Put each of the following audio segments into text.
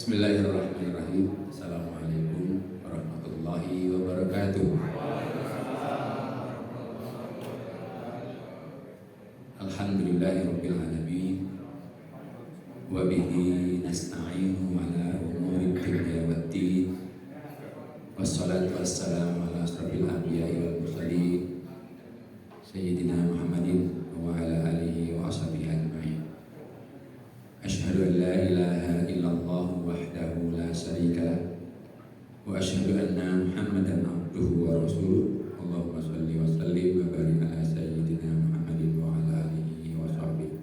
Bismillahirrahmanirrahim. Assalamualaikum warahmatullahi wabarakatuh. Alhamdulillahirabbil alamin. Wa bihi nasta'inu ala umuri dunya waddin. Wassalatu wassalamu ala asrofil anbiya'i wal mursalin Sayyidina Muhammadin wa ala alihi wa ashabihi ajma'in. Asyhadu an la ilaha illallah wahdahu la syarika lah wa asyhadu anna Muhammadan abduhu wa rasuluh. Allahumma shalli wa sallim wa barik ala sayyidina Muhammadin wa ala alihi wa sahbihi.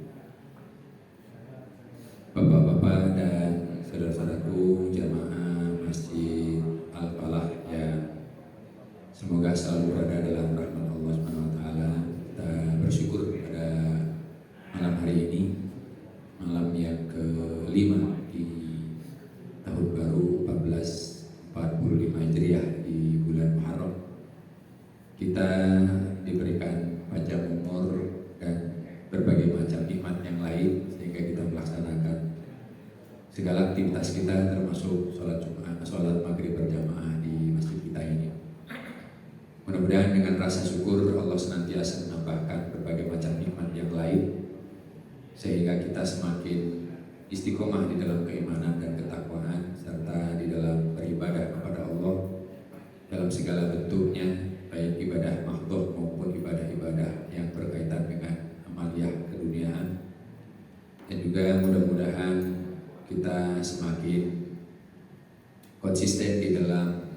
Bapak-bapak dan saudara-saudaraku jamaah Masjid Al-Falah yang semoga selalu berada dalam rahmat Allah Subhanahu wa taala. Kita bersyukur pada malam hari ini, malam yang kelima di tahun baru 1445 Hijriah di bulan Muharram. Kita diberikan panjang umur dan berbagai macam nikmat yang lain sehingga kita melaksanakan segala aktivitas kita, termasuk sholat Jumat, sholat maghrib berjamaah di masjid kita ini. Mudah-mudahan dengan rasa syukur Allah senantiasa menambahkan berbagai macam nikmat yang lain sehingga kita semakin istiqomah di dalam keimanan dan ketakwaan serta di dalam beribadah kepada Allah dalam segala bentuknya, baik ibadah mahdhah maupun ibadah-ibadah yang berkaitan dengan amaliyah keduniaan. Dan juga mudah-mudahan kita semakin konsisten di dalam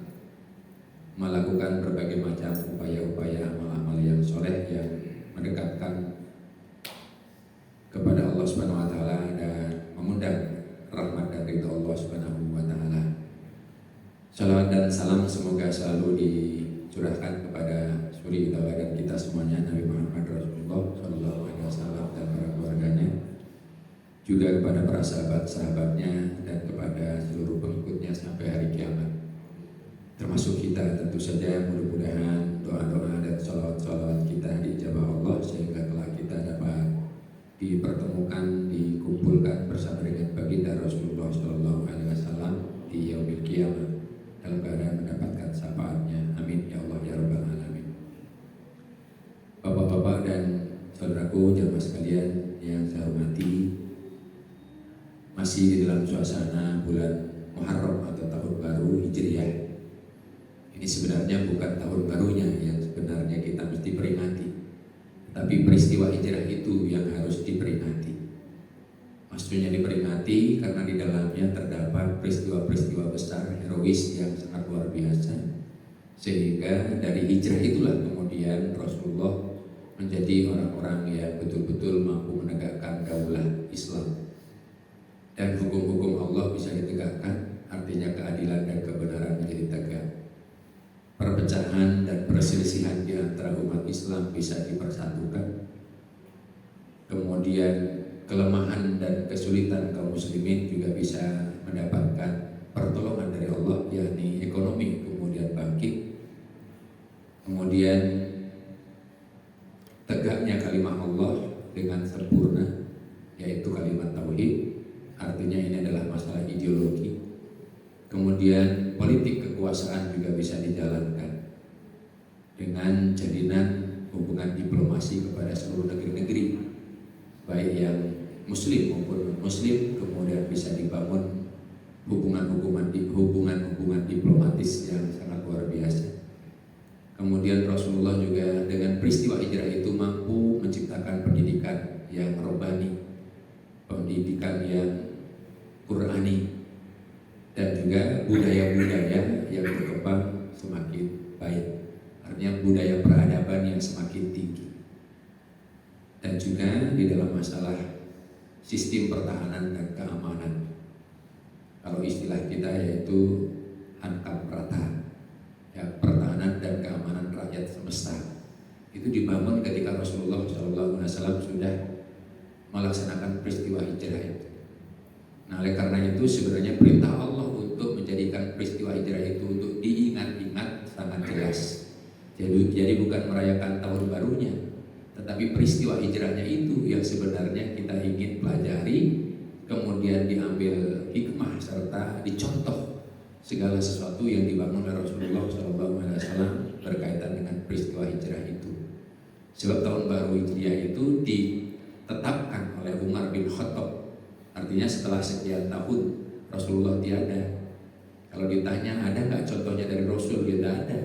melakukan berbagai macam upaya-upaya amal-amal yang soleh yang mendekatkan kepada Allah Subhanahu wa taala dan mengundang rahmat dan ridha Allah Subhanahu wa taala. Salawat dan salam semoga selalu dicurahkan kepada suri tauladan kita semuanya, Nabi Muhammad Rasulullah sallallahu alaihi wasallam dan para keluarganya, juga kepada para sahabat-sahabatnya dan kepada seluruh pengikutnya sampai hari kiamat. Termasuk kita tentu saja, mudah-mudahan doa-doa dan salawat-salawat kita dijabah Allah sehingga kelak kita dapat dipertemukan, dikumpulkan bersama dengan baginda Rasulullah Shallallahu Alaihi Wasallam di yaumil qiyamah dalam keadaan mendapatkan syafaatnya. Amin ya Allah ya Rabbal Alamin. Bapak-bapak dan saudaraku jamaah sekalian yang saya hormati, masih di dalam suasana bulan Muharram atau tahun baru Hijriah. Ini sebenarnya bukan tahun barunya yang sebenarnya kita mesti peringati, tapi peristiwa hijrah itu yang harus diperingati. Maksudnya diperingati karena di dalamnya terdapat peristiwa-peristiwa besar herois yang sangat luar biasa, sehingga dari hijrah itulah kemudian Rasulullah menjadi orang-orang yang betul-betul mampu menegakkan daulah Islam dan hukum-hukum Allah bisa ditegakkan, artinya keadilan dan kebenaran menjadi tegak. Perpecahan dan perselisihan di antara umat Islam bisa dipersatukan. Kemudian kelemahan dan kesulitan kaum muslimin juga bisa mendapatkan pertolongan dari Allah, yakni ekonomi kemudian bangkit. Kemudian tegaknya kalimat Allah dengan sempurna, yaitu kalimat tauhid. Artinya ini adalah masalah ideologi. Kemudian politik kekuasaan juga bisa dijalankan dengan jalinan hubungan diplomasi kepada seluruh negeri-negeri, baik yang muslim maupun non-muslim. Kemudian bisa dibangun hubungan-hubungan diplomatis yang sangat luar biasa. Kemudian Rasulullah juga dengan peristiwa hijrah itu mampu menciptakan pendidikan yang robbani, pendidikan yang Qur'ani, dan juga budaya-budaya yang berkembang semakin baik, artinya budaya peradaban yang semakin tinggi. Dan juga di dalam masalah sistem pertahanan dan keamanan, kalau istilah kita yaitu hankam rata, ya, pertahanan dan keamanan rakyat semesta, itu dibangun ketika Rasulullah SAW sudah melaksanakan peristiwa hijrah itu. Nah, oleh karena itu sebenarnya perintah Allah untuk menjadikan peristiwa hijrah itu untuk diingat-ingat sangat jelas. Jadi bukan merayakan tahun barunya, tetapi peristiwa hijrahnya itu yang sebenarnya kita ingin pelajari, kemudian diambil hikmah serta dicontoh segala sesuatu yang dibangun oleh Rasulullah SAW berkaitan dengan peristiwa hijrah itu. Sebab tahun baru Hijriah itu ditetapkan oleh Umar bin Khattab. Artinya setelah sekian tahun Rasulullah tiada. Kalau ditanya ada nggak contohnya dari Rasul, tidak ada.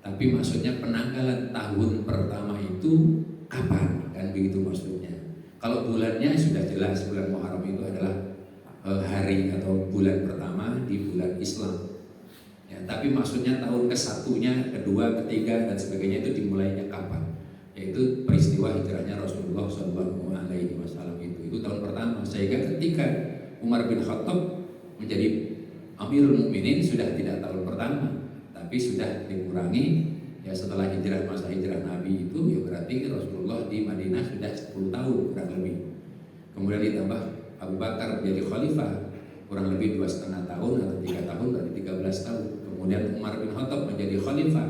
Tapi maksudnya penanggalan tahun pertama itu kapan? Kan begitu maksudnya. Kalau bulannya sudah jelas, bulan Muharram itu adalah hari atau bulan pertama di bulan Islam. Ya, tapi maksudnya tahun ke-1-nya, kedua, ketiga dan sebagainya itu dimulainya kapan? Yaitu peristiwa hijrahnya Rasulullah SAW itu tahun pertama. Sehingga ketika Umar bin Khattab menjadi Amirul Mukminin sudah tidak tahun pertama, tapi sudah dikurangi. Ya setelah masa hijrah Nabi itu ya berarti Rasulullah di Madinah sudah 10 tahun kurang lebih. Kemudian ditambah Abu Bakar menjadi khalifah kurang lebih 2,5 tahun atau 3 tahun, berarti 13 tahun. Kemudian Umar bin Khattab menjadi khalifah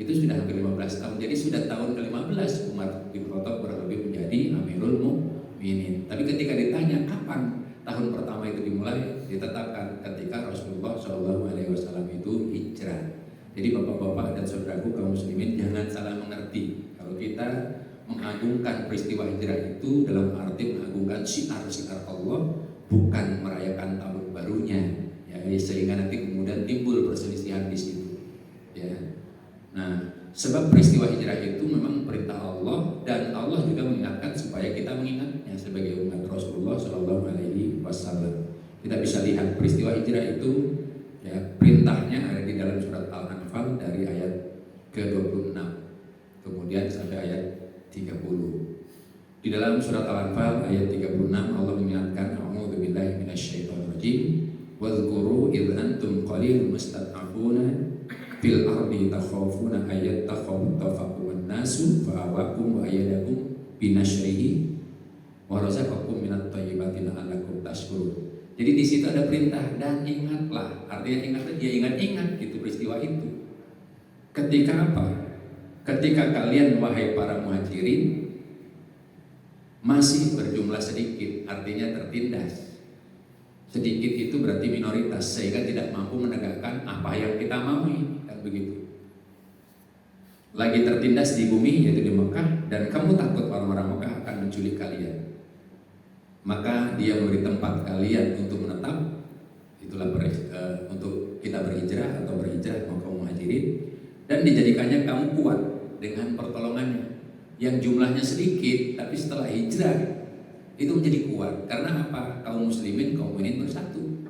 itu sudah hampir 15 tahun. Jadi sudah tahun ke-15 Umar bin Khattab kurang lebih menjadi Amirul Mukminin. Tapi ketika ditanya kapan tahun pertama itu dimulai, ditetapkan ketika Rasulullah SAW itu hijrah. Jadi bapak-bapak dan saudaraku kaum muslimin jangan salah mengerti. Kalau kita mengagungkan peristiwa hijrah itu dalam arti mengagungkan syiar-syiar Allah, bukan merayakan tahun barunya, ya, sehingga nanti kemudian timbul perselisihan di situ. Ya. Nah, sebab peristiwa hijrah itu memang perintah Allah dan Allah juga mengingatkan supaya kita mengingatnya sebagai umat Rasulullah SAW. Kita bisa lihat peristiwa hijrah itu, ya, perintahnya ada di dalam surat Al-Anfal dari ayat ke-26 kemudian sampai ayat 30. Di dalam surat Al-Anfal ayat 36 Allah mengingatkan, a'udzubillahi minasyaitonirrajim, wadhkuru idh antum qalilun mustad'afuna fil ardi takhafuna ayat takhaffakum nasu fa'awakum wa ayyadakum binashrihi wa razaqakum minat thayyibati la'allakum tashkurun. Jadi di situ ada perintah dan ingatlah. Artinya ingatlah, dia ingat-ingat gitu peristiwa itu. Ketika apa? Ketika kalian wahai para muhajirin masih berjumlah sedikit, artinya tertindas. Sedikit itu berarti minoritas, sehingga tidak mampu menegakkan apa yang kita maui, kan begitu. Lagi tertindas di bumi, yaitu di Mekah, dan kamu takut orang-orang Mekah akan menculik kalian. Maka dia memberi tempat kalian untuk menetap. Itulah untuk kita berhijrah atau berhijrah kaum muhajirin, dan dijadikannya kamu kuat dengan pertolongannya yang jumlahnya sedikit, tapi setelah hijrah itu menjadi kuat. Karena apa? Kaum muslimin, kaum mukminin bersatu.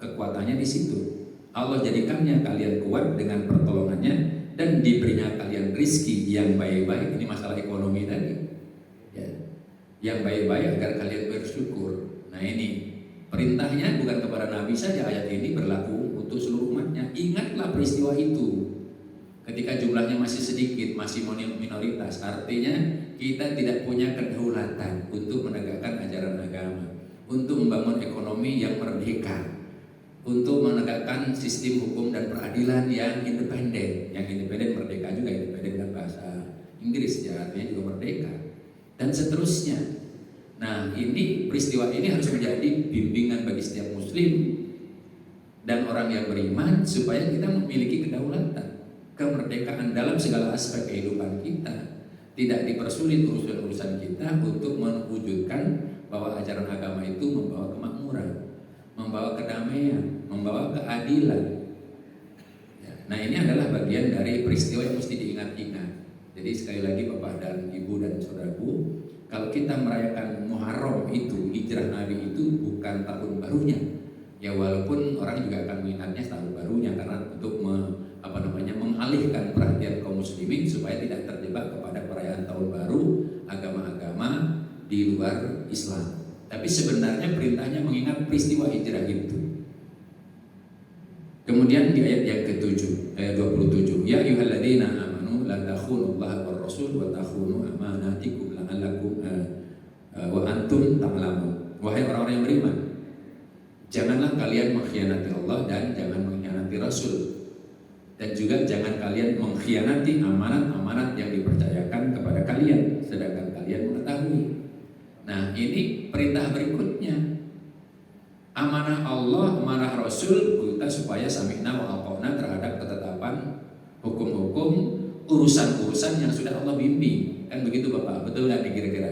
Kekuatannya di situ. Allah jadikannya kalian kuat dengan pertolongannya dan diberinya kalian rizki yang baik-baik. Ini masalah ekonomi tadi. Ya. Yang baik-baik agar kalian bersyukur. Nah ini perintahnya bukan kepada Nabi saja, ayat ini berlaku untuk seluruh umatnya. Ingatlah peristiwa itu. Ketika jumlahnya masih sedikit, masih minoritas, artinya kita tidak punya kedaulatan untuk menegakkan ajaran agama, untuk membangun ekonomi yang merdeka, untuk menegakkan sistem hukum dan peradilan yang independen. Yang independen merdeka juga, independen dengan bahasa Inggris ya, artinya juga merdeka. Dan seterusnya. Nah ini peristiwa ini harus menjadi bimbingan bagi setiap muslim dan orang yang beriman supaya kita memiliki kedaulatan, kemerdekaan dalam segala aspek kehidupan kita. Tidak dipersulit urusan-urusan kita untuk mewujudkan bahwa ajaran agama itu membawa kemakmuran, membawa kedamaian, membawa keadilan. Ya, nah ini adalah bagian dari peristiwa yang mesti diingat-ingat. Jadi sekali lagi Bapak dan Ibu dan Saudaraku, kalau kita merayakan Muharram itu, hijrah Nabi itu bukan tahun barunya. Ya walaupun orang juga akan mengingatnya tahun barunya karena untuk mengalihkan perhatian kaum muslimin supaya tidak terjebak kepada perayaan tahun baru agama-agama di luar Islam. Tapi sebenarnya perintahnya mengingat peristiwa hijrah itu. Kemudian di ayat yang ke-7, ayat 27, ya ayyuhalladzina amanu la takhunullaha war rasul wa takhunu amanatikum la'allakum wa antum ta'lamun. Wahai orang-orang yang beriman, janganlah kalian mengkhianati Allah dan jangan mengkhianati Rasul, dan juga jangan kalian mengkhianati amanat-amanat yang dipercayakan kepada kalian sedangkan kalian mengetahui. Nah ini perintah berikutnya, Amanah Allah, amanah Rasul kita supaya sami'na wa ata'na terhadap ketetapan hukum-hukum urusan-urusan yang sudah Allah bimbing. Kan begitu Bapak, betul nggak nih kira-kira?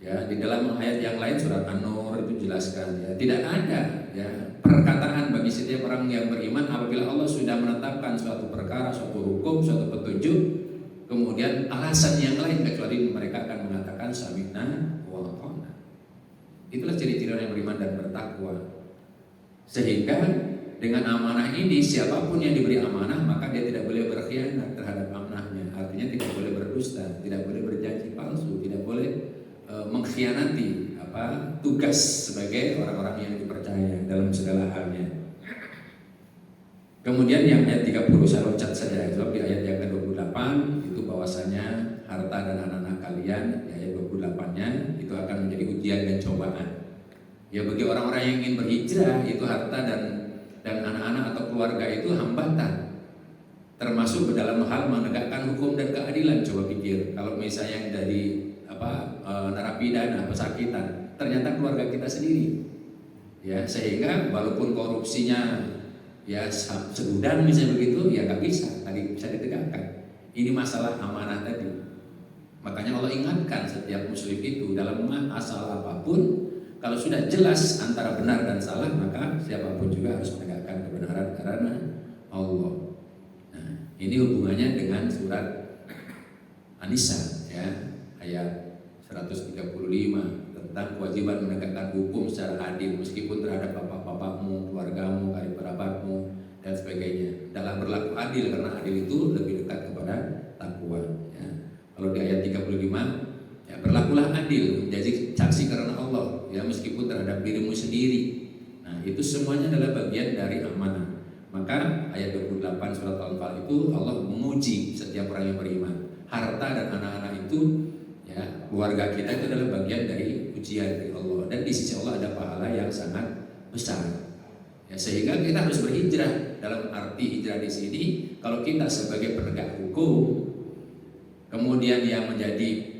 Ya, di dalam ayat yang lain surat An-Nur itu jelaskan ya, tidak ada ya perkataan bagi setiap orang yang beriman apabila Allah sudah menetapkan suatu perkara, suatu hukum, suatu petunjuk, kemudian alasan yang lain kecuali mereka akan mengatakan sami'na wa ata'na. Itulah ciri-ciri orang yang beriman dan bertakwa. Sehingga dengan amanah ini siapapun yang diberi amanah maka dia tidak boleh berkhianat terhadap amanahnya. Artinya tidak boleh berdusta, tidak boleh berjanji palsu, tidak boleh mengkhianati tugas sebagai orang-orang yang dipercaya dalam segala halnya. Kemudian yang ayat 30 saya loncat saja, sebab di ayat yang ke-28 itu bahwasanya harta dan anak-anak kalian, di ayat 28-nya itu akan menjadi ujian dan cobaan. Ya bagi orang-orang yang ingin berhijrah itu harta dan anak-anak atau keluarga itu hambatan. Termasuk dalam hal menegakkan hukum dan keadilan. Coba pikir kalau misalnya yang dari narapidana pesakitan ternyata keluarga kita sendiri ya, sehingga walaupun korupsinya ya segudang misalnya begitu ya nggak bisa ditegakkan. Ini masalah amanah tadi. Makanya Allah ingatkan setiap muslim itu dalam masalah apapun kalau sudah jelas antara benar dan salah maka siapapun juga harus menegakkan kebenaran karena Allah. Nah, ini hubungannya dengan surat An-Nisa ya, ayat 135 tentang kewajiban menegakkan hukum secara adil meskipun terhadap bapak-bapakmu, keluargamu, karib kerabatmu dan sebagainya. Dalam berlaku adil karena adil itu lebih dekat kepada takwa ya. Kalau di ayat 35 ya berlakulah adil menjadi saksi karena Allah ya meskipun terhadap dirimu sendiri. Nah, itu semuanya adalah bagian dari amanah. Maka ayat 28 surat Al-Anfal itu Allah menguji setiap orang yang beriman. Harta dan anak-anak itu ya, keluarga kita itu adalah bagian dari ujian dari Allah dan di sisi Allah ada pahala yang sangat besar. Ya, sehingga kita harus berhijrah. Dalam arti hijrah di sini, kalau kita sebagai penegak hukum, kemudian yang menjadi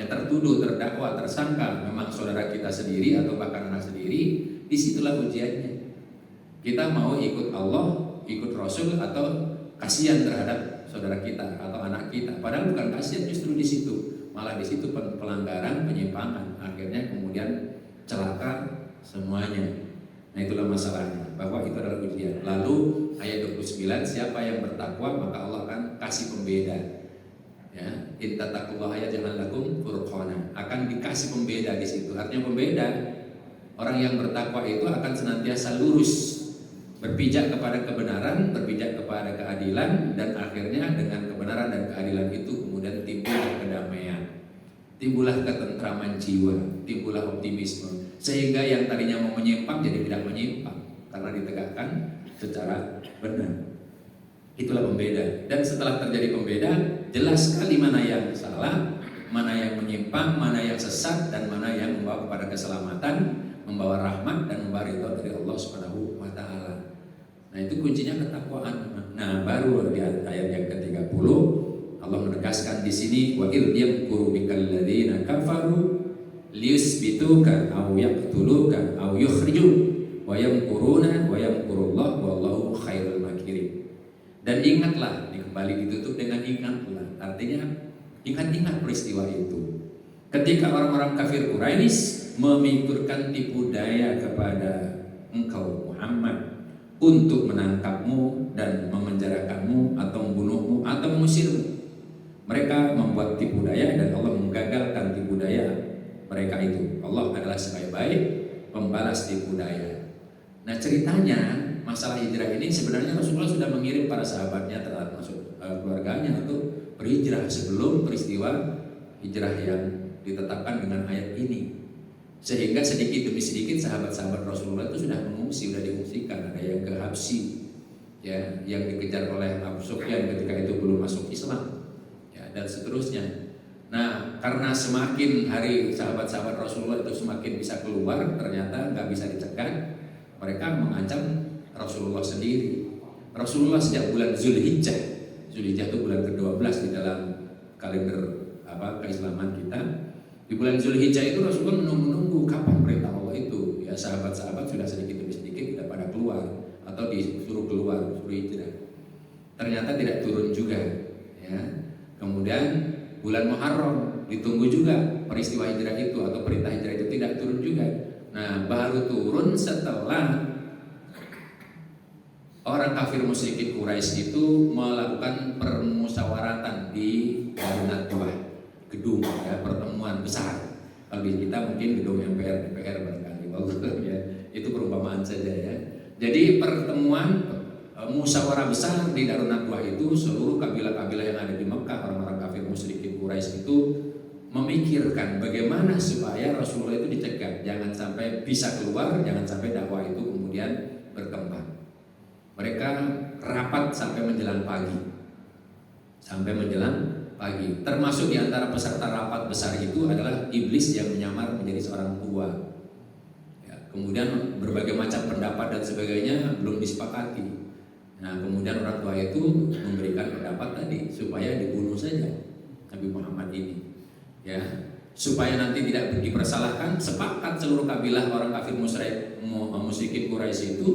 tertuduh, terdakwa, tersangka memang saudara kita sendiri atau bahkan anak sendiri, disitulah ujiannya. Kita mau ikut Allah, ikut Rasul atau kasihan terhadap saudara kita atau anak kita. Padahal bukan kasihan, justru di situ. Malah di situ pelanggaran, penyimpangan, akhirnya kemudian celaka semuanya. Nah itulah masalahnya, bahwa itu adalah ujian. Lalu ayat 29, siapa yang bertakwa maka Allah akan kasih pembeda. Ya, in tattaqullaha yaj'al lakum furqana. Akan dikasih pembeda di situ. Artinya pembeda, orang yang bertakwa itu akan senantiasa lurus, berpijak kepada kebenaran, berpijak kepada keadilan, dan akhirnya dengan kebenaran dan keadilan itu kemudian timbullah kedamaian, timbullah ketentraman jiwa, timbullah optimisme, sehingga yang tadinya mau menyimpang jadi tidak menyimpang karena ditegakkan secara benar. Itulah pembeda. Dan setelah terjadi pembeda, jelas sekali mana yang salah, mana yang menyimpang, mana yang sesat, dan mana yang membawa kepada keselamatan, membawa rahmat dan membawa ridho dari Allah Subhanahu wa taala. Nah, itu kuncinya ketakwaan. Nah, baru di ayat yang ke-30 Allah menegaskan di sini wa idh yamkuru bikal ladzina kafaru liyusbituka aw yaqtuluka aw yukhrijuk wa yamkuruna wa yamkurullah wallahu khairul makirin. Dan ingatlah, kembali ditutup dengan ingatlah. Artinya ingat-ingat peristiwa itu. Ketika orang-orang kafir Quraisy memikirkan tipu daya kepada engkau Muhammad untuk menangkapmu dan memenjarakanmu atau membunuhmu atau mengusirmu. Mereka membuat tipu daya dan Allah menggagalkan tipu daya mereka itu. Allah adalah sebaik-baik pembalas tipu daya. Nah, ceritanya masalah hijrah ini sebenarnya Rasulullah sudah mengirim para sahabatnya termasuk keluarganya untuk berhijrah sebelum peristiwa hijrah yang ditetapkan dengan ayat ini. Sehingga sedikit demi sedikit sahabat-sahabat Rasulullah itu sudah mengungsi, sudah diungsikan. Ada yang ke Habsyi, ya, yang dikejar oleh Abu Sufyan ketika itu belum masuk Islam, ya, dan seterusnya. Nah, karena semakin hari sahabat-sahabat Rasulullah itu semakin bisa keluar, ternyata nggak bisa dicegah. Mereka mengancam Rasulullah sendiri. Rasulullah sejak bulan Zulhijjah itu bulan ke-12 di dalam kalender keislaman kita. Di bulan Zulhijjah itu Rasulullah menunggu kapan perintah Allah itu, ya, ya sahabat-sahabat sudah sedikit demi sedikit sudah pada keluar atau disuruh keluar, suruh hijrah. Ternyata tidak turun juga, ya. Kemudian bulan Muharram ditunggu juga peristiwa hijrah itu atau perintah hijrah itu tidak turun juga. Nah, baru turun setelah orang kafir musyrikin Quraisy itu melakukan permusyawaratan di Darun Nadwah, gedung ya, pertemuan besar. Kalau di kita mungkin gedung MPR, DPR barangkali, ya. Itu perumpamaan saja ya. Jadi pertemuan musyawarah besar di Darun Nadwah itu seluruh kabilah-kabilah yang ada di Mekah, orang-orang kafir musyrikin Quraisy itu memikirkan bagaimana supaya Rasulullah itu dicegah, jangan sampai bisa keluar, jangan sampai dakwah itu kemudian berkembang. Mereka rapat sampai menjelang pagi. Termasuk di antara peserta rapat besar itu adalah iblis yang menyamar menjadi seorang tua. Ya, kemudian berbagai macam pendapat dan sebagainya belum disepakati. Nah, kemudian orang tua itu memberikan pendapat tadi supaya dibunuh saja Nabi Muhammad ini. Ya, supaya nanti tidak dipersalahkan, sepakat seluruh kabilah orang kafir musyrikin Quraisy itu,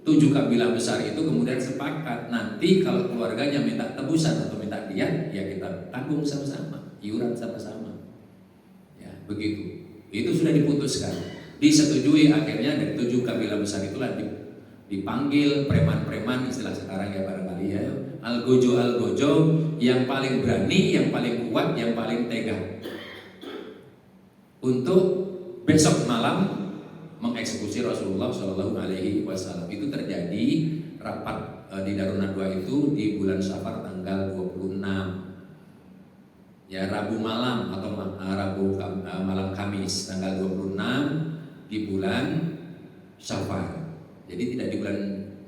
7 kabilah besar itu kemudian sepakat nanti kalau keluarganya minta tebusan atau minta diat, ya kita tanggung sama-sama, iuran sama-sama. Ya, begitu. Itu sudah diputuskan, disetujui. Akhirnya dari 7 kabilah besar itulah dipanggil preman-preman, istilah sekarang ya barangkali ya, algojo yang paling berani, yang paling kuat, yang paling tega, untuk besok malam mengeksekusi Rasulullah Shallallahu Alaihi Wasallam. Itu terjadi rapat di Darun Nadwah itu di bulan Safar tanggal 26, ya, Rabu malam atau malam Kamis tanggal 26 di bulan Safar. Jadi tidak di bulan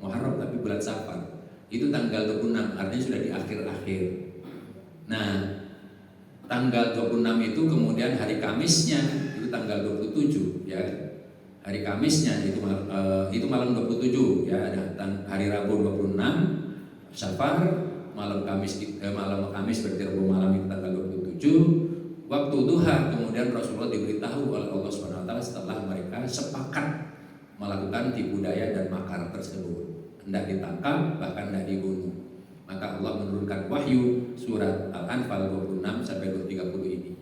Muharram tapi bulan Safar. Itu tanggal 26, artinya sudah di akhir-akhir. Nah, tanggal 26 itu kemudian hari Kamisnya itu tanggal 27, ya. Hari Kamisnya itu malam 27, ya. Hari Rabu 26 Safar, malam Kamis berarti Rabu malam itu tanggal 27. Waktu duha kemudian Rasulullah diberitahu oleh Allah SWT setelah mereka sepakat melakukan tipu daya dan makar tersebut, hendak ditangkap bahkan hendak dibunuh. Maka Allah menurunkan wahyu surat Al-Anfal 26 sampai 30 ini.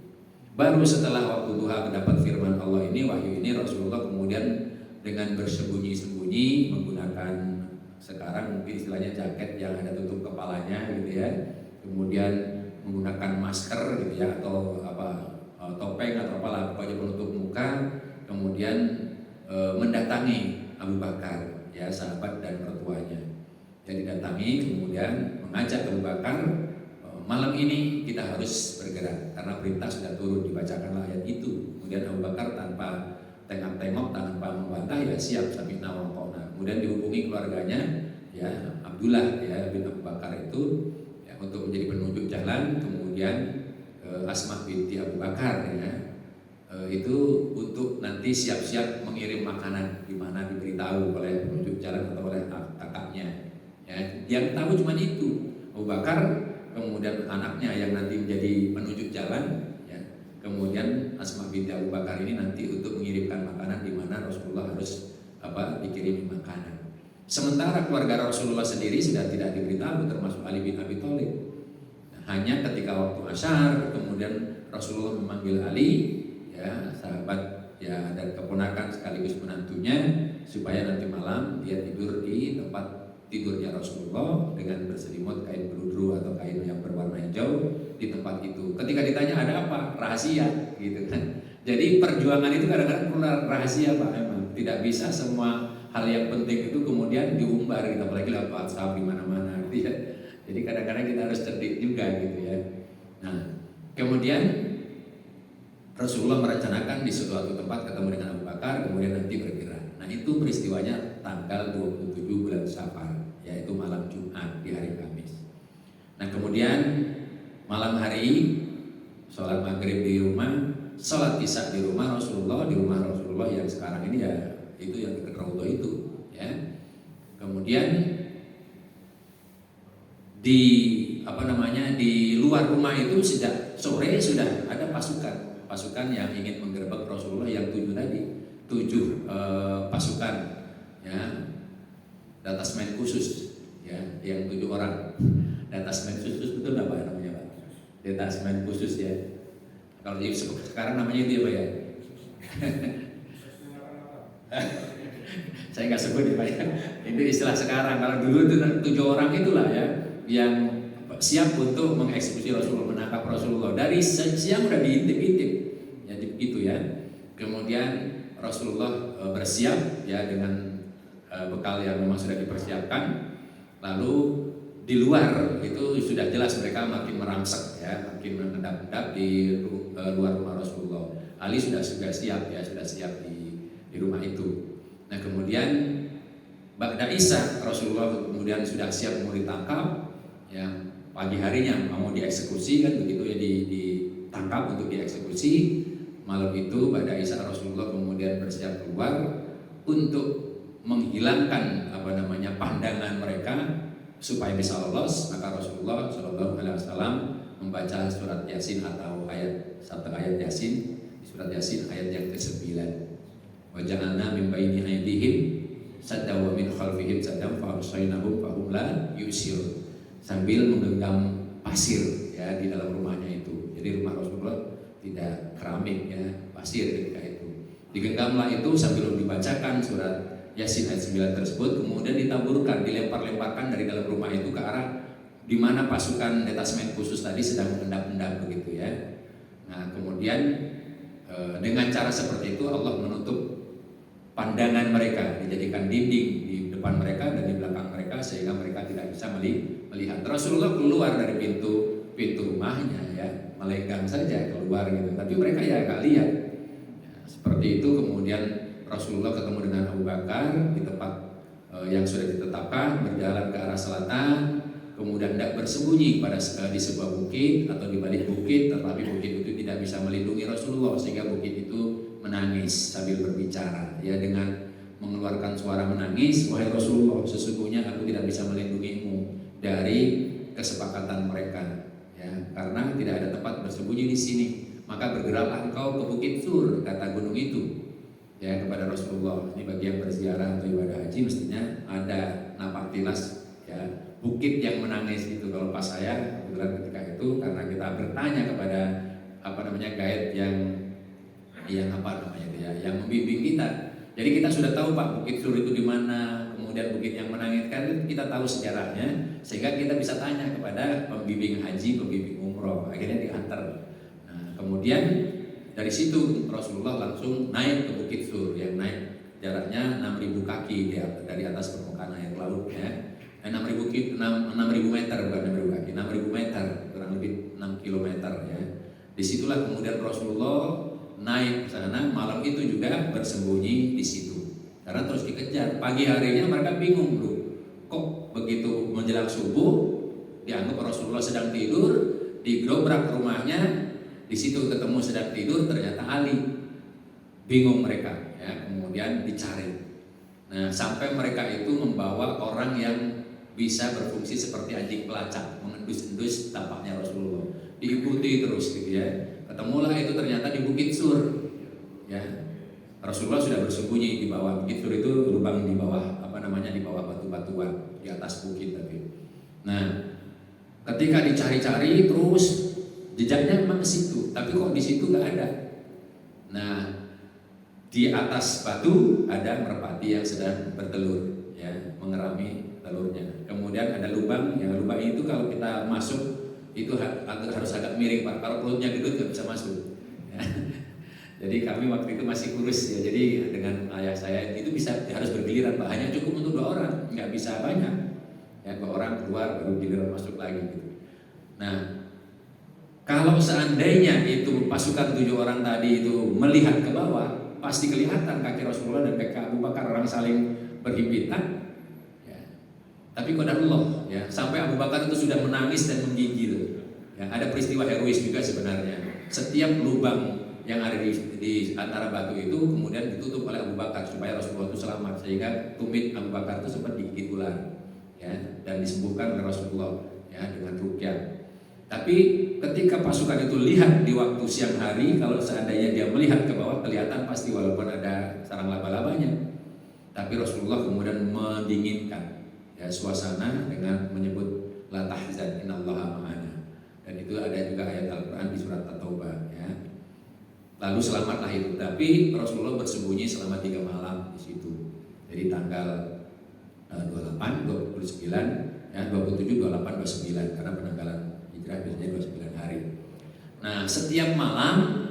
Baru setelah waktu duha mendapat firman Allah ini, wahyu ini, Rasulullah kemudian dengan bersembunyi-sembunyi menggunakan, sekarang mungkin istilahnya jaket yang ada tutup kepalanya gitu ya, kemudian menggunakan masker gitu ya, atau topeng atau apalah, pokoknya penutup muka, kemudian mendatangi Abu Bakar, ya, sahabat dan mertuanya. Jadi datangi kemudian mengajak Abu Bakar, malam ini kita harus bergerak karena perintah sudah turun, dibacakanlah ayat itu. Kemudian Abu Bakar tanpa tengok-tengok, tanpa membantah, ya siap, samina wa ata'na. Kemudian dihubungi keluarganya, ya, Abdullah ya bin Abu Bakar itu, ya, untuk menjadi penunjuk jalan. Kemudian Asma binti Abu Bakar, ya, itu untuk nanti siap-siap mengirim makanan di mana diberitahu oleh penunjuk jalan atau oleh kakaknya. Ya, yang tahu cuma itu Abu Bakar, kemudian anaknya yang nanti menjadi penunjuk jalan, ya. Kemudian Asma binti Abu Bakar ini nanti untuk mengirimkan makanan di mana Rasulullah harus dikirimi makanan. Sementara keluarga Rasulullah sendiri sudah tidak diberitahu, termasuk Ali bin Abi Thalib. Hanya ketika waktu Asyar kemudian Rasulullah memanggil Ali, ya, sahabat, ya, dan keponakan sekaligus menantunya, supaya nanti malam dia tidur di tempat tidurnya Rasulullah dengan berselimut kain beludru atau kain yang berwarna hijau di tempat itu. Ketika ditanya ada apa, rahasia, gitu kan. Jadi perjuangan itu kadang-kadang perlu rahasia, Pak. Memang tidak bisa semua hal yang penting itu kemudian diumbar, gitu, apalagi lewat WhatsApp di mana-mana, gitu ya. Jadi kadang-kadang kita harus cerdik juga, gitu ya. Nah, kemudian Rasulullah merencanakan di suatu tempat ketemu dengan Abu Bakar, kemudian nanti bergerak. Nah, itu peristiwanya tanggal 27 bulan Safar, yaitu malam Jumat di hari Kamis. Nah, kemudian malam hari sholat maghrib di rumah, sholat isya di rumah Rasulullah, yang sekarang ini, ya, itu yang dekat Raudhah itu, ya. Kemudian di luar rumah itu sejak sore sudah ada pasukan yang ingin menggerebek Rasulullah yang 7 tadi. pasukan, ya, detasmen khusus, ya, yang 7 orang. Detasmen khusus betul apa namanya Pak? Detasmen khusus ya. Kalau di sekarang namanya itu ya Pak ya. Saya nggak sebut ya Pak ya. Itu istilah sekarang. Kalau dulu itu 7 orang itulah ya yang siap untuk mengeksekusi Rasulullah, menangkap Rasulullah. Dari siang udah diintip-intip, jadi begitu ya. Kemudian Rasulullah bersiap ya dengan bekal yang memang sudah dipersiapkan. Lalu di luar itu sudah jelas mereka makin merangsek ya, makin mengendap-endap di luar rumah Rasulullah. Ali sudah siap ya, sudah siap di rumah itu. Nah kemudian Ba'da Isya Rasulullah kemudian sudah siap mau ditangkap ya, pagi harinya mau dieksekusi kan begitu ya, ditangkap untuk dieksekusi. Malam itu Ba'da Isya Rasulullah kemudian bersiap keluar untuk menghilangkan pandangan mereka supaya bisa lolos. Maka Rasulullah Shallallahu Alaihi Wasallam membaca surat Yasin atau satu ayat Yasin, surat Yasin ayat yang ke-9. Wa ja'alna min baini aydihim sadda wa min khalfihim sadda fa arsaynahum fa hum la yusir, sambil menggenggam pasir ya di dalam rumahnya itu. Jadi rumah Rasulullah tidak keramik ya, pasir ketika itu. Digenggamlah itu sambil dibacakan surat Yasin ayat 9 tersebut, kemudian ditaburkan, dilempar-lemparkan dari dalam rumah itu ke arah di mana pasukan detasmen khusus tadi sedang mengendap-endap begitu ya. Nah, kemudian dengan cara seperti itu Allah menutup pandangan mereka, dijadikan dinding di depan mereka dan di belakang mereka sehingga mereka tidak bisa melihat. Rasulullah keluar dari pintu rumahnya ya, melenggang saja keluar gitu, tapi mereka ya nggak lihat. Ya, seperti itu kemudian Rasulullah ketemu dengan Abu Bakar di tempat yang sudah ditetapkan, berjalan ke arah selatan, kemudian tidak bersembunyi di sebuah bukit atau di balik bukit, tetapi bukit itu tidak bisa melindungi Rasulullah sehingga bukit itu menangis sambil berbicara ya, dengan mengeluarkan suara menangis, wahai Rasulullah, sesungguhnya aku tidak bisa melindungimu dari kesepakatan mereka ya, karena tidak ada tempat bersembunyi di sini, maka bergeraklah engkau ke Bukit Sur, kata gunung itu ya kepada Rasulullah. Ini bagi yang berziarah atau ibadah haji mestinya ada napak tilas ya, bukit yang menangis itu. Kalau pas saya kebetulan ketika itu, karena kita bertanya kepada guide yang membimbing kita. Jadi kita sudah tahu Pak Bukit Sur itu di mana, kemudian bukit yang menangis kan kita tahu sejarahnya, sehingga kita bisa tanya kepada pembimbing haji, pembimbing umroh, akhirnya diantar. Nah, kemudian dari situ Rasulullah langsung naik ke Bukit Sur yang naik jaraknya 6.000 kaki dari atas permukaan air laut ya. 6.000 meter bukan 6.000 kaki, 6.000 meter, kurang lebih 6 kilometer ya. Disitulah kemudian Rasulullah naik ke sana, malam itu juga bersembunyi di situ. Karena terus dikejar. Pagi harinya mereka bingung loh, kok begitu menjelang subuh dianggap Rasulullah sedang tidur, digobrak rumahnya. Di situ ketemu sedang tidur, ternyata Ali. Bingung mereka ya, kemudian dicari. Nah, sampai mereka itu membawa orang yang bisa berfungsi seperti anjing pelacak, mengendus-endus tapaknya Rasulullah. Diikuti terus gitu ya. Ketemulah itu ternyata di Bukit Sur. Ya. Rasulullah sudah bersembunyi di bawah Bukit Sur, itu lubang di bawah di bawah batu-batuan di atas bukit tadi. Nah, ketika dicari-cari terus jejaknya memang ke situ, tapi kok di situ nggak ada. Nah, di atas batu ada merpati yang sedang bertelur, ya, mengerami telurnya. Kemudian ada lubang, yang lubang itu kalau kita masuk itu harus agak miring Pak. Kalau perutnya gendut nggak bisa masuk. Ya. Jadi kami waktu itu masih kurus ya. Jadi dengan ayah saya itu harus bergiliran Pak. Hanya cukup untuk 2 orang, nggak bisa banyak. Ya, 2 orang keluar baru giliran masuk lagi gitu. Nah, kalau seandainya itu pasukan 7 orang tadi itu melihat ke bawah, pasti kelihatan kaki Rasulullah dan kaki Abu Bakar orang saling berhimpitan. Ya. Tapi qadarullah, ya, sampai Abu Bakar itu sudah menangis dan menggigil. Ya, ada peristiwa herois juga sebenarnya. Setiap lubang yang ada di antara batu itu kemudian ditutup oleh Abu Bakar supaya Rasulullah itu selamat, sehingga tumit Abu Bakar itu sempat digigit ular, ya, dan disembuhkan oleh Rasulullah ya dengan ruqyah. Tapi ketika pasukan itu lihat di waktu siang hari, kalau seandainya dia melihat ke bawah kelihatan pasti, walaupun ada sarang laba-labanya. Tapi Rasulullah kemudian mendinginkan ya suasana dengan menyebut la tahzan innallaha ma'ana. Dan itu ada juga ayat Al-Qur'an di surat At-Taubah ya. Lalu selamatlah itu. Tapi Rasulullah bersembunyi selama 3 malam di situ. Jadi tanggal 28, 29, ya 27, 28, 29 karena penanggalan hijrah biasanya 29 hari. Nah, setiap malam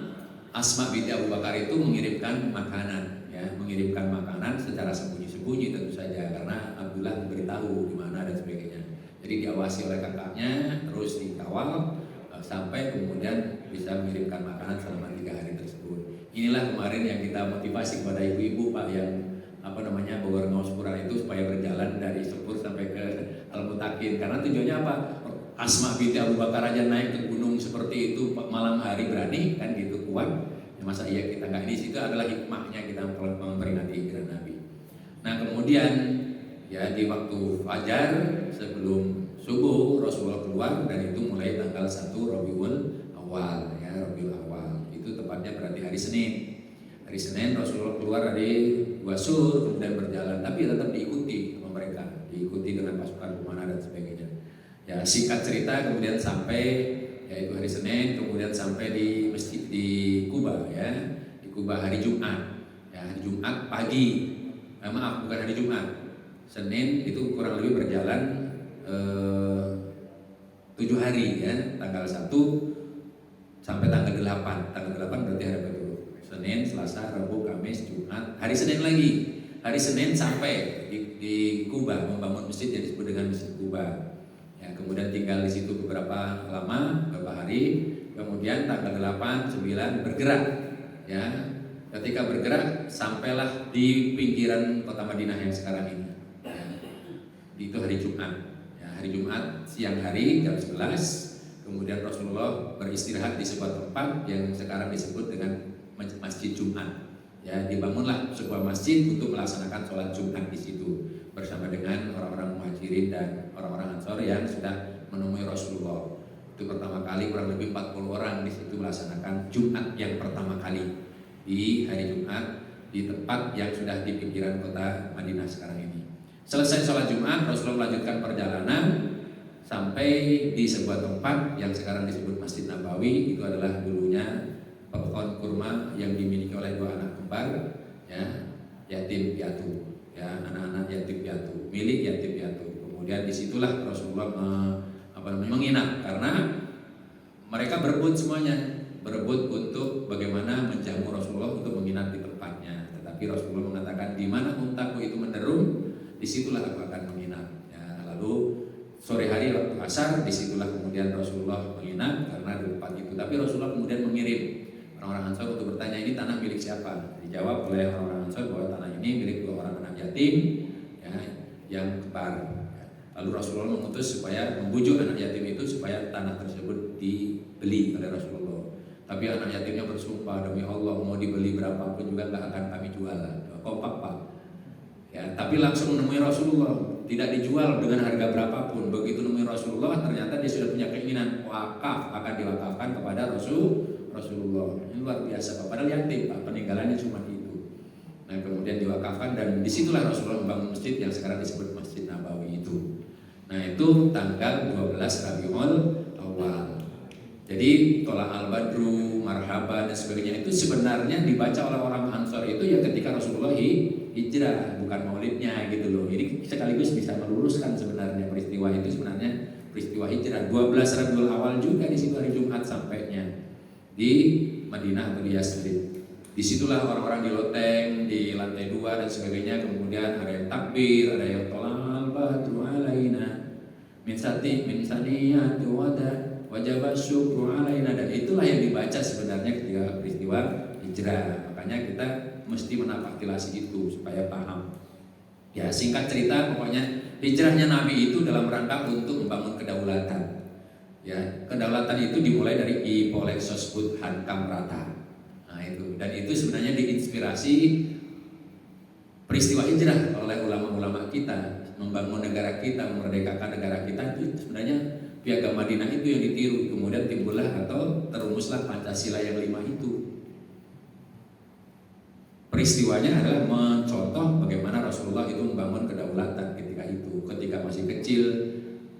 Asma binti Abu Bakar itu mengirimkan makanan, ya, mengirimkan makanan secara sembunyi-sembunyi tentu saja karena Abdullah memberitahu di mana dan sebagainya. Jadi diawasi oleh kakaknya, terus dikawal sampai kemudian bisa mengirimkan makanan selama 3 hari tersebut. Inilah kemarin yang kita motivasi kepada ibu-ibu Pak yang Bogor Ngaus Quran itu supaya berjalan dari Sepur sampai ke Al-Mutakin. Karena tujuannya apa? Asma binti Abu Bakar aja naik ke gunung seperti itu malam hari berani kan gitu kuat. Ya, masa iya kita nggak ini? Itu adalah hikmahnya kita memperingati hijrah Nabi. Nah kemudian ya di waktu fajar sebelum subuh Rasulullah keluar dan itu mulai tanggal 1 Rabiul Awal ya Rabiul Awal itu tepatnya berarti hari Senin. Hari Senin Rasulullah keluar dari Wasur kemudian berjalan tapi tetap diikuti sama mereka, diikuti dengan pasukan pemanah dan sebagainya. Ya singkat cerita kemudian sampai yaitu hari Senin kemudian sampai di masjid di Kuba ya di Kuba hari Jumat ya hari Jumat pagi maaf bukan hari Jumat Senin itu kurang lebih berjalan 7 hari ya tanggal 1 sampai tanggal 8 berarti hari baru Senin, Selasa, Rabu, Kamis, Jumat, hari Senin lagi. Hari Senin sampai di Kuba membangun masjid yang disebut dengan Masjid Kuba. Ya, kemudian tinggal di situ beberapa hari. Kemudian tanggal 8, 9 bergerak. Ya, ketika bergerak sampailah di pinggiran kota Madinah yang sekarang ini. Ya, itu hari Jumat. Ya, hari Jumat siang hari jam 11. Kemudian Rasulullah beristirahat di sebuah tempat yang sekarang disebut dengan Masjid Jumat. Ya, dibangunlah sebuah masjid untuk melaksanakan sholat Jumat di situ bersama dengan orang-orang Muhajirin dan orang-orang Ansor yang sudah menemui Rasulullah. Itu pertama kali kurang lebih 40 orang di situ melaksanakan Jumat yang pertama kali di hari Jumat di tempat yang sudah di pinggiran kota Madinah sekarang ini. Selesai sholat Jumat, Rasulullah melanjutkan perjalanan sampai di sebuah tempat yang sekarang disebut Masjid Nabawi. Itu adalah dulunya pohon kurma yang dimiliki oleh 2 anak kembar ya yatim piatu ya anak-anak yatim piatu milik yatim piatu. Kemudian disitulah Rasulullah menginap karena mereka berebut semuanya berebut untuk bagaimana menjamu Rasulullah untuk menginap di tempatnya. Tetapi Rasulullah mengatakan di mana untaku itu menderum disitulah aku akan menginap ya. Lalu sore hari waktu asar disitulah kemudian Rasulullah menginap karena di tempat itu. Tapi Rasulullah kemudian mengirim orang-orang Ansor untuk bertanya ini tanah milik siapa? Dijawab oleh orang-orang Ansor bahwa tanah ini milik 2 orang anak yatim ya, yang kembar. Lalu Rasulullah mengutus supaya membujuk anak yatim itu supaya tanah tersebut dibeli oleh Rasulullah. Tapi anak yatimnya bersumpah demi Allah mau dibeli berapapun juga nggak akan kami jual. Kompak Pak. Ya, tapi langsung menemui Rasulullah, tidak dijual dengan harga berapapun. Begitu menemui Rasulullah ternyata dia sudah punya keinginan wakaf akan diwakafkan kepada Rasulullah. Ini luar biasa Pak, padahal yatim Pak, peninggalannya cuma itu. Nah kemudian diwakafkan dan disitulah Rasulullah membangun masjid yang sekarang disebut Masjid Nabawi itu. Nah itu tanggal 12 Rabiul Awal. Jadi tolak al-badru, marhaba dan sebagainya itu sebenarnya dibaca oleh orang Ansor itu ya ketika Rasulullah hijrah, bukan maulidnya gitu loh. Jadi sekaligus bisa meluruskan sebenarnya peristiwa itu sebenarnya peristiwa hijrah. 12 Rabiul Awal juga di situ hari Jumat sampainya di Madinah atau di Yasrib. Disitulah orang-orang di loteng, di lantai 2 dan sebagainya. Kemudian ada yang takbir, ada yang tolal badru alaina min saniyati wajib syukru alaina. Dan itulah yang dibaca sebenarnya ketika peristiwa hijrah. Makanya kita mesti menafaktilasi itu supaya paham. Ya singkat cerita pokoknya hijrahnya Nabi itu dalam rangka untuk membangun kedaulatan. Ya, kedaulatan itu dimulai dari Ipolexos Hankam Rata. Nah itu, dan itu sebenarnya diinspirasi peristiwa hijrah oleh ulama-ulama kita membangun negara kita, memerdekakan negara kita. Itu sebenarnya Piagam Madinah itu yang ditiru. Kemudian timbullah atau terumuslah Pancasila yang 5 itu. peristiwanya adalah mencontoh bagaimana Rasulullah itu membangun kedaulatan ketika masih kecil,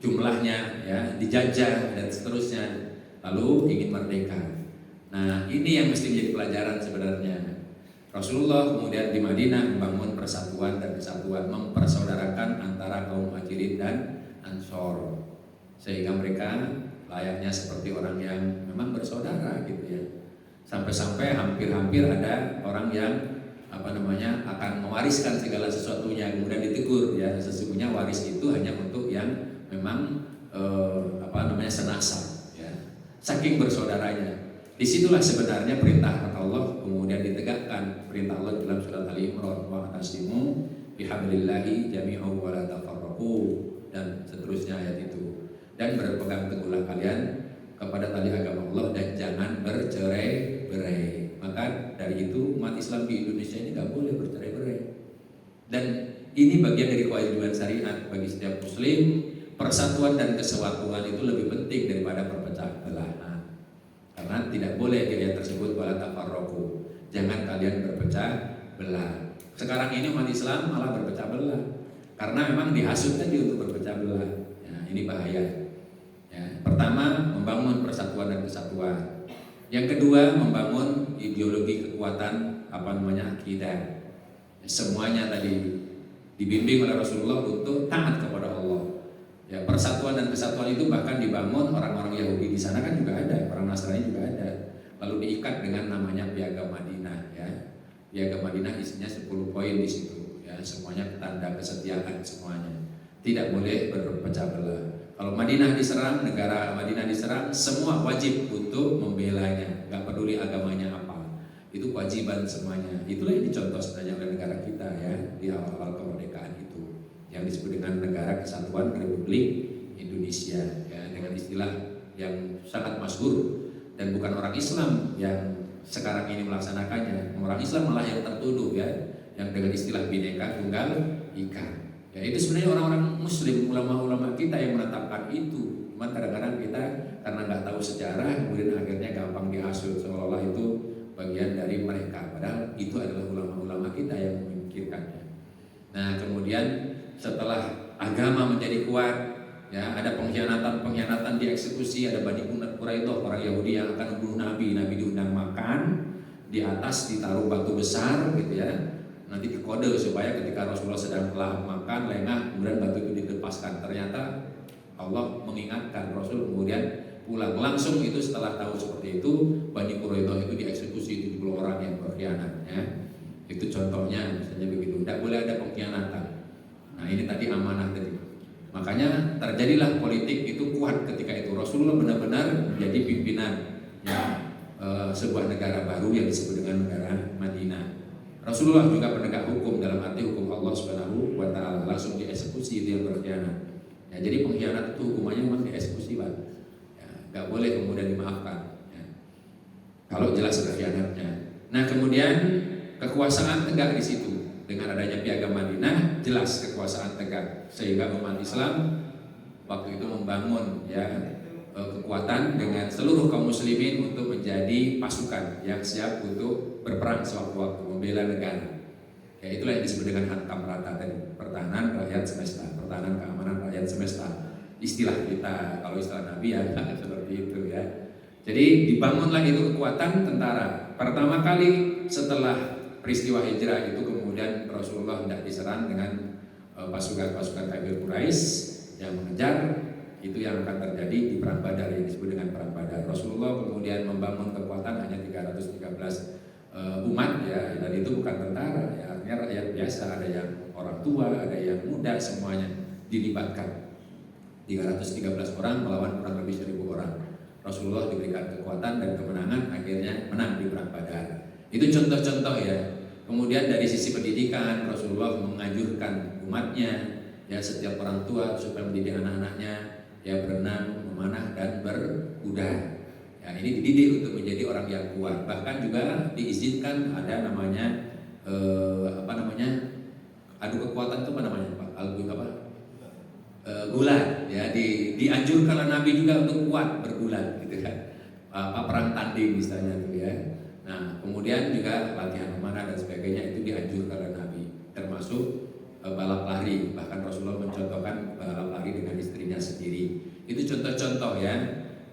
jumlahnya ya dijajah dan seterusnya, lalu ingin merdeka. Nah, ini yang mesti menjadi pelajaran sebenarnya. Rasulullah kemudian di Madinah membangun persatuan dan kesatuan, mempersaudarakan antara kaum Muhajirin dan Ansor, sehingga mereka layaknya seperti orang yang memang bersaudara gitu ya. Sampai-sampai hampir-hampir ada orang yang akan mewariskan segala sesuatunya, kemudian ditegur ya, sesungguhnya waris itu hanya untuk yang memang senasab ya. Saking bersaudaranya. Disitulah sebenarnya perintah Allah kemudian ditegakkan. Perintah Allah dalam surat Ali Imran, wa'tasimu bihablillahi jami'an wa la tafarraqu, dan seterusnya ayat itu. Dan berpegang teguhlah kalian kepada tali agama Allah dan jangan bercerai-berai. Maka dari itu umat Islam di Indonesia ini nggak boleh bercerai-berai. Dan ini bagian dari kewajiban syariat bagi setiap muslim. Persatuan dan kesatuan itu lebih penting daripada perpecah belahan. Karena tidak boleh di ayat tersebut wala tafarraqu, jangan kalian berpecah belah. Sekarang ini umat Islam malah berpecah belah karena memang dihasut tadi untuk berpecah belah. Ya, ini bahaya. Ya, pertama, membangun persatuan dan kesatuan. Yang kedua, membangun ideologi kekuatan akidah. Semuanya tadi dibimbing oleh Rasulullah untuk taat kepada Allah. Ya, persatuan dan kesatuan itu bahkan dibangun orang-orang Yahudi di sana kan juga ada, orang Nasrani juga ada. Lalu diikat dengan namanya Piagam Madinah ya. Piagam Madinah isinya 10 poin di situ ya, semuanya tanda kesetiaan semuanya. Tidak boleh berpecah belah. Kalau Madinah diserang, negara Madinah diserang, semua wajib untuk membelanya, nggak peduli agamanya apa. Itu kewajiban semuanya. Itulah yang dicontoh sebenarnya oleh negara kita ya di awal-awal kemerdekaan itu, yang disebut dengan Negara Kesatuan Republik Indonesia ya, dengan istilah yang sangat masyhur, dan bukan orang Islam yang sekarang ini melaksanakannya. Orang Islam malah yang tertuduh ya, yang dengan istilah Bhinneka Tunggal Ika. Ya, itu sebenarnya orang-orang Muslim, ulama-ulama kita yang menetapkan itu. Cuma kadang-kadang kita karena nggak tahu sejarah, kemudian akhirnya gampang dihasut seolah-olah itu bagian dari mereka. Padahal itu adalah ulama-ulama kita yang memikirkannya. Nah, kemudian setelah agama menjadi kuat, ya ada pengkhianatan dieksekusi, ada Bani Quraidah, orang Yahudi yang akan membunuh Nabi diundang makan, di atas ditaruh batu besar gitu ya, nanti dikode supaya ketika Rasulullah sedang makan lengah, kemudian batu itu dilepaskan. Ternyata Allah mengingatkan Rasul, kemudian pulang langsung. Itu setelah tahu seperti itu, Bani Quraidah itu dieksekusi 70 orang yang berkhianat ya. Itu contohnya misalnya begitu, tidak boleh ada pengkhianatan. Nah, ini tadi amanah tadi. Makanya terjadilah politik itu kuat ketika itu. Rasulullah benar-benar menjadi pimpinan ya, sebuah negara baru yang disebut dengan negara Madinah. Rasulullah juga penegak hukum, dalam arti hukum Allah Subhanahu wa taala, langsung dieksekusi dia berkhianat. Ya, jadi pengkhianat itu hukumannya memang dieksekusi, Pak. Ya, nggak boleh kemudian dimaafkan. Ya. Kalau jelas berkhianatnya. Nah, kemudian kekuasaan tegak di situ. Dengan adanya Piagam Madinah, jelas kekuasaan tegak, sehingga umat Islam waktu itu membangun ya kekuatan dengan seluruh kaum muslimin untuk menjadi pasukan yang siap untuk berperang sewaktu-waktu membela negara. Ya, itulah yang disebut dengan Hankam Rata tadi, pertahanan rakyat semesta, pertahanan keamanan rakyat semesta. Istilah kita, kalau istilah Nabi ya seperti itu ya. Jadi dibangunlah itu kekuatan tentara. Pertama kali setelah peristiwa hijrah itu, kemudian Rasulullah tidak diserang dengan pasukan-pasukan kafir Quraisy yang mengejar. Itu yang akan terjadi di Perang Badar, yang disebut dengan Perang Badar. Rasulullah kemudian membangun kekuatan hanya 313 umat ya, dan itu bukan tentara ya, artinya rakyat biasa, ada yang orang tua, ada yang muda, semuanya dilibatkan. 313 orang melawan kurang lebih 1000 orang. Rasulullah diberikan kekuatan dan kemenangan, akhirnya menang di Perang Badar. Itu contoh-contoh ya. Kemudian dari sisi pendidikan, Rasulullah menganjurkan umatnya ya, setiap orang tua supaya mendidik anak-anaknya ya berenang, memanah dan berkuda. Ya, ini dididik untuk menjadi orang yang kuat. Bahkan juga diizinkan ada namanya adu kekuatan, itu apa namanya Pak? Gulat ya, dianjurkan oleh Nabi juga untuk kuat bergulat gitu kan. Perang tanding misalnya tuh ya. Nah, kemudian juga latihan memanah dan sebagainya itu dianjurkan oleh Nabi, termasuk balap lari. Bahkan Rasulullah mencontohkan balap lari dengan istrinya sendiri. Itu contoh-contoh ya.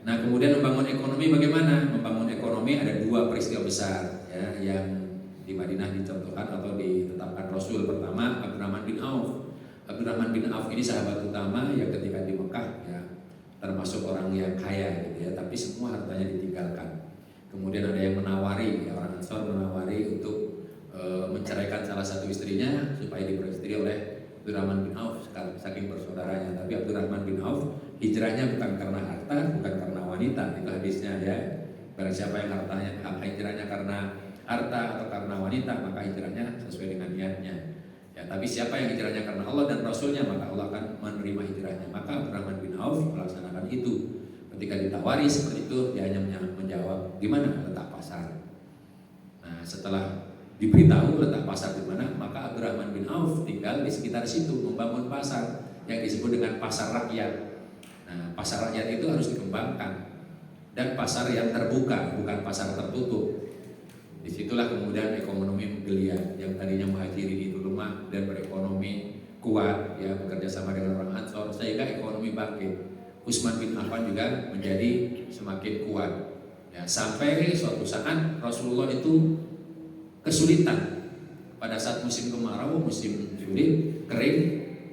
Nah, kemudian membangun ekonomi bagaimana? Membangun ekonomi ada dua peristiwa besar ya, yang di Madinah dicontohkan atau ditetapkan Rasul. Pertama, Abdurrahman bin Auf. Abdurrahman bin Auf ini sahabat utama yang ketika di Mekah ya termasuk orang yang kaya gitu ya, tapi semua hartanya ditinggalkan. Kemudian ada yang menawari, ya, orang Ansor menawari untuk menceraikan salah satu istrinya supaya diperistri oleh Abdurrahman bin Auf saking persaudaranya. Tapi Abdurrahman bin Auf hijrahnya bukan karena harta, bukan karena wanita, itu hadisnya ya. Barang siapa yang hijrahnya karena harta atau karena wanita, maka hijrahnya sesuai dengan niatnya. Ya, tapi siapa yang hijrahnya karena Allah dan Rasulnya, maka Allah akan menerima hijrahnya. Maka Abdurrahman bin Auf melaksanakan itu. Ketika ditawari seperti itu, dia hanya menjawab, di mana letak pasar. Nah, setelah diberitahu letak pasar di mana, maka Abdurrahman bin Auf tinggal di sekitar situ membangun pasar yang disebut dengan pasar rakyat. Nah, pasar rakyat itu harus dikembangkan dan pasar yang terbuka, bukan pasar tertutup. Disitulah kemudian ekonomi menggeliat, yang tadinya Muhajirin itu lemah dan berekonomi kuat ya, bekerja sama dengan orang Ansor sehingga ekonomi bangkit. Utsman bin Affan juga menjadi semakin kuat ya, sampai suatu saat Rasulullah itu kesulitan pada saat musim kemarau, musim sulit, kering,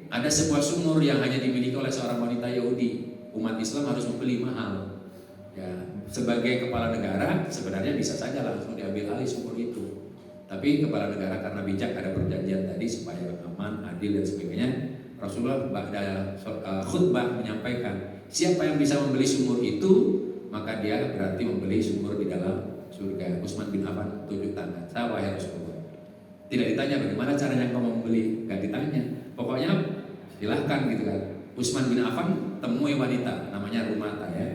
ada sebuah sumur yang hanya dimiliki oleh seorang wanita Yahudi. Umat Islam harus membeli mahal ya. Sebagai kepala negara sebenarnya bisa saja langsung diambil alih sumur itu, tapi kepala negara karena bijak, ada perjanjian tadi supaya aman, adil dan sebagainya. Rasulullah pada khutbah menyampaikan, siapa yang bisa membeli sumur itu, maka dia berarti membeli sumur di dalam surga. Utsman bin Affan tunjuk tangan, saya wahai Rasulullah. Tidak ditanya bagaimana caranya kau membeli, nggak ditanya. Pokoknya silahkan gitu kan. Utsman bin Affan temui wanita namanya Rumata ya.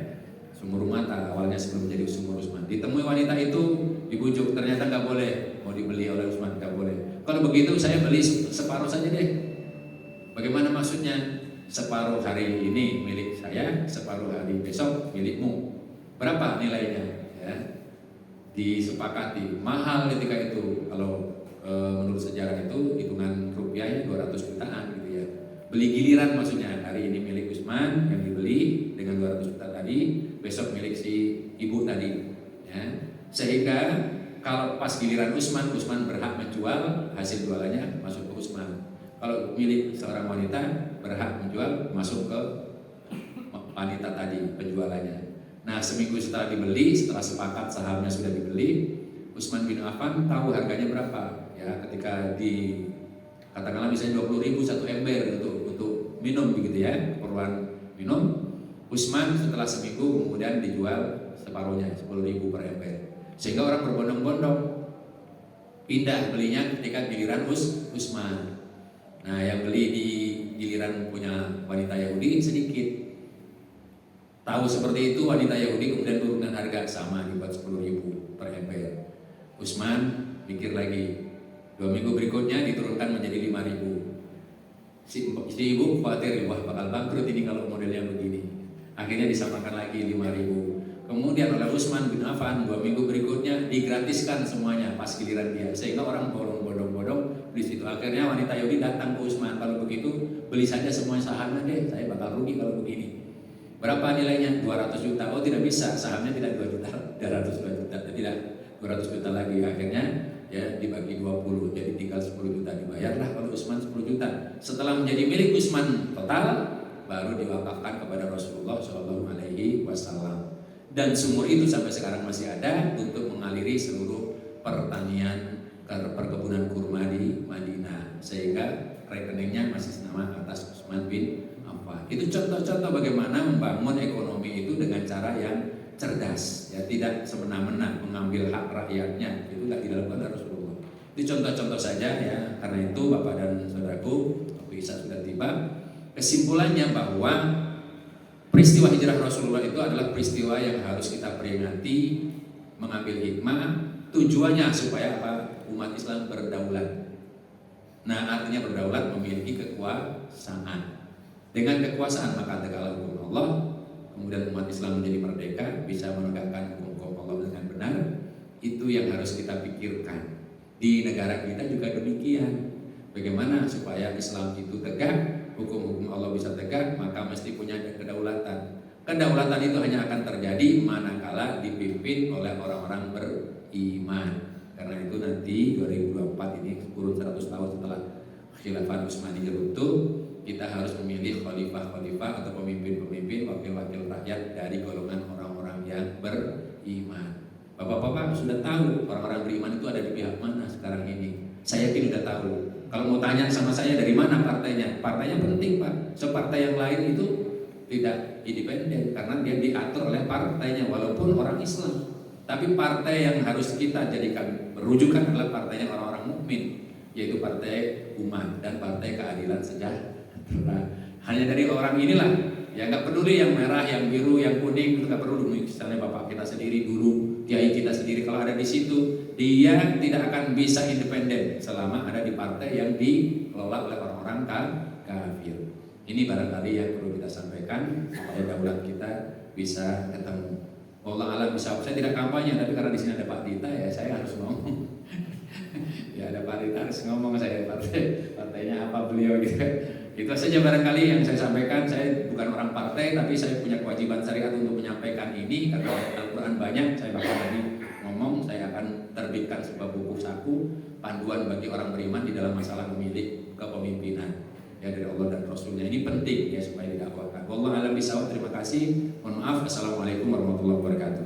Sumur Rumata awalnya sebelum menjadi sumur Utsman. Ditemui wanita itu, dibujuk, ternyata nggak boleh, mau dibeli oleh Utsman nggak boleh. Kalau begitu saya beli separuh saja deh. Bagaimana maksudnya? Separuh hari ini milik saya, separuh hari besok milikmu. Berapa nilainya? Ya, disepakati. Mahal ketika itu. Kalau menurut sejarah itu hitungan rupiahnya 200 jutaan gitu ya. Beli giliran maksudnya. Hari ini milik Utsman yang dibeli dengan 200 juta tadi, besok milik si ibu tadi. Ya. Sehingga kalau pas giliran Utsman berhak menjual, hasil jualannya masuk ke Utsman. Kalau milik seorang wanita berhak menjual, masuk ke wanita tadi penjualannya. Nah, seminggu setelah dibeli, setelah sepakat sahamnya sudah dibeli, Utsman bin Affan tahu harganya berapa. Ya, ketika di katakanlah misalnya 20.000 satu ember untuk minum begitu ya, keperluan minum. Utsman setelah seminggu kemudian dijual separuhnya 10.000 per ember. Sehingga orang berbondong-bondong pindah belinya ketika giliran Utsman. Nah, yang beli di giliran punya wanita Yahudi sedikit. Tahu seperti itu, wanita Yahudi kemudian turunkan harga sama, dibuat 10.000 per ember. Utsman pikir lagi, 2 minggu berikutnya diturunkan menjadi 5.000. Si ibu khawatir, wah bakal bangkrut ini kalau modelnya begini. Akhirnya disamakan lagi 5.000. Kemudian oleh Utsman bin Affan 2 minggu berikutnya digratiskan semuanya pas giliran dia, sehingga orang bodong-bodong di situ. Akhirnya wanita Yahudi datang ke Utsman, kalau begitu beli saja semua sahamnya deh, saya bakal rugi kalau begini. Berapa nilainya? 200 juta. Oh, tidak bisa, sahamnya tidak 2 juta, 202 juta, tidak 200 juta lagi. Akhirnya ya dibagi 20, jadi tinggal 10 juta dibayarlah kalau Utsman 10 juta. Setelah menjadi milik Utsman total, baru diwakafkan kepada Rasulullah SAW. Dan sumur itu sampai sekarang masih ada untuk mengaliri seluruh pertanian perkebunan kurma di Madinah, sehingga rekeningnya masih nama atas Utsman bin Affan. Itu contoh-contoh bagaimana membangun ekonomi itu dengan cara yang cerdas, ya, tidak semena-mena mengambil hak rakyatnya. Itu tidak dilakukan oleh Rasulullah. Itu contoh-contoh saja ya. Karena itu Bapak dan Saudaraku, waktu Isya sudah tiba. Kesimpulannya bahwa peristiwa hijrah Rasulullah itu adalah peristiwa yang harus kita peringati, mengambil hikmah. Tujuannya supaya apa? Umat Islam berdaulat. Nah, artinya berdaulat memiliki kekuasaan. Dengan kekuasaan maka tegaklah hukum Allah. Kemudian umat Islam menjadi merdeka, bisa menegakkan hukum Allah dengan benar. Itu yang harus kita pikirkan. Di negara kita juga demikian. Bagaimana supaya Islam itu tegak, hukum-hukum Allah bisa tegak, maka mesti punya kedaulatan. Kedaulatan itu hanya akan terjadi manakala dipimpin oleh orang-orang beriman. Karena itu nanti 2024 ini kurun 100 tahun setelah Khilafah Utsmaniyah runtuh, kita harus memilih khalifah-khalifah atau pemimpin-pemimpin, wakil-wakil rakyat dari golongan orang-orang yang beriman. Bapak-bapak sudah tahu orang-orang beriman itu ada di pihak mana sekarang ini. Saya yakin sudah tahu. Kalau mau tanya sama saya dari mana partainya, partainya penting Pak. Separtai yang lain itu tidak independen karena dia diatur oleh partainya walaupun orang Islam. Tapi partai yang harus kita jadikan merujukan adalah partainya orang-orang mukmin, yaitu partai umat dan partai keadilan sejahtera. Hanya dari orang inilah ya, nggak peduli yang merah, yang biru, yang kuning, itu nggak perlu. Misalnya bapak kita sendiri dulu, kiai kita sendiri kalau ada di situ, dia tidak akan bisa independen selama ada di partai yang dikelola oleh orang-orang kafir. Ini barangkali yang perlu kita sampaikan supaya daulat kita bisa ketemu. Allah alam bisa. Saya tidak kampanye, tapi karena di sini ada Pak Dita ya saya harus ngomong. Ya ada Pak Dita harus ngomong, saya partainya apa beliau gitu. Itu saja barangkali yang saya sampaikan. Saya bukan orang partai, tapi saya punya kewajiban syariat untuk menyampaikan ini karena Al-Quran banyak. Saya bakal tadi ngomong, saya akan terbitkan sebuah buku saku panduan bagi orang beriman di dalam masalah memilih kepemimpinan ya dari Allah dan Rasulnya. Ini penting ya supaya didakwakan. Wallahu a'lam bishawab. Terima kasih. Mohon maaf. Assalamualaikum warahmatullahi wabarakatuh.